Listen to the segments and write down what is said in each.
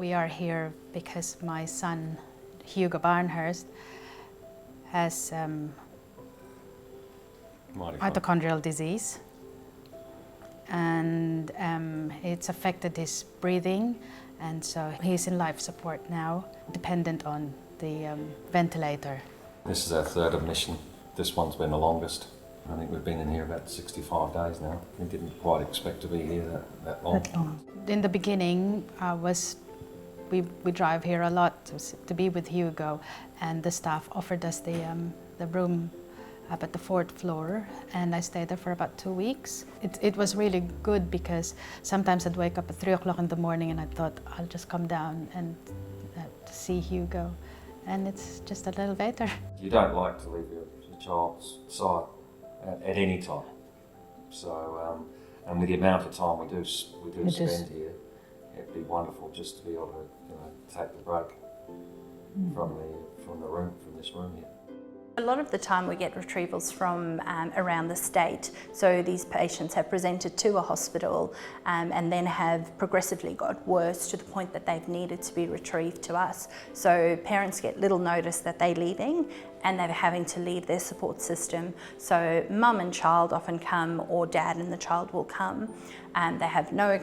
We are here because my son, Hugo Barnhurst, has mitochondrial disease, and it's affected his breathing, and so he's in life support now, dependent on the ventilator. This is our third admission. This one's been the longest. I think we've been in here about 65 days now. We didn't quite expect to be here that long. In the beginning, we drive here a lot to be with Hugo, and the staff offered us the room up at the 4th floor, and I stayed there for about 2 weeks. It was really good because sometimes I'd wake up at 3 o'clock in the morning and I thought I'll just come down and to see Hugo, and it's just a little better. You don't like to leave your child's side at any time. So, and with the amount of time we do spend here, it'd be wonderful just to be able to, take the break from this room here. A lot of the time we get retrievals from around the state, so these patients have presented to a hospital and then have progressively got worse to the point that they've needed to be retrieved to us. So parents get little notice that they're leaving and they're having to leave their support system. So mum and child often come, or dad and the child will come. They have no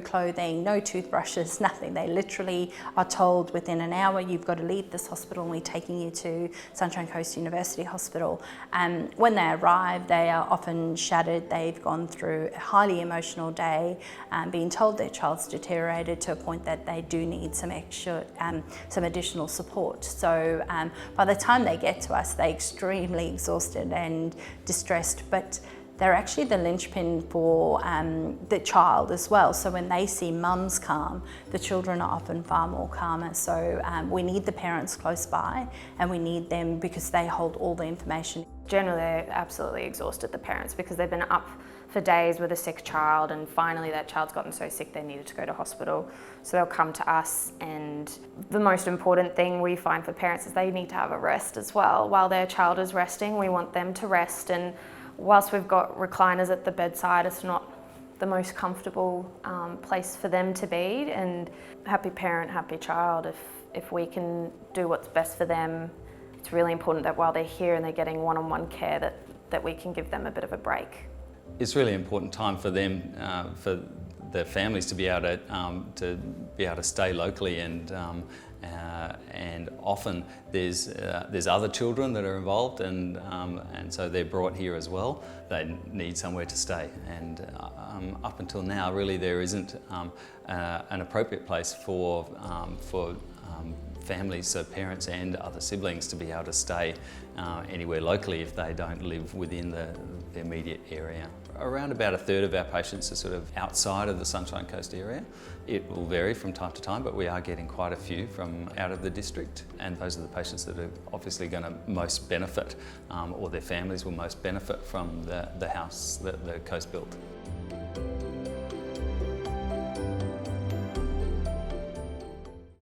clothing, no toothbrushes, nothing. They literally are told within an hour you've got to leave this hospital and we're taking you to Sunshine Coast University Hospital. When they arrive, they are often shattered. They've gone through a highly emotional day, being told their child's deteriorated to a point that they do need some additional support. So by the time they get to us, they're extremely exhausted and distressed, but they're actually the linchpin for the child as well. So when they see mums calm, the children are often far more calmer. So we need the parents close by, and we need them because they hold all the information. Generally, they're absolutely exhausted, the parents, because they've been up for days with a sick child, and finally that child's gotten so sick they needed to go to hospital. So they'll come to us, and the most important thing we find for parents is they need to have a rest as well. While their child is resting, we want them to rest, and whilst we've got recliners at the bedside, it's not the most comfortable place for them to be. And happy parent, happy child, if we can do what's best for them, it's really important that while they're here and they're getting one-on-one care, that we can give them a bit of a break. It's really important time for them, for the families to be able to stay locally, and often there's other children that are involved, and so they're brought here as well. They need somewhere to stay, and up until now, really, there isn't an appropriate place for families, so parents and other siblings, to be able to stay anywhere locally if they don't live within the immediate area. Around about a third of our patients are sort of outside of the Sunshine Coast area. It will vary from time to time, but we are getting quite a few from out of the district, and those are the patients that are obviously going to most benefit, or their families will most benefit from the house that the Coast built.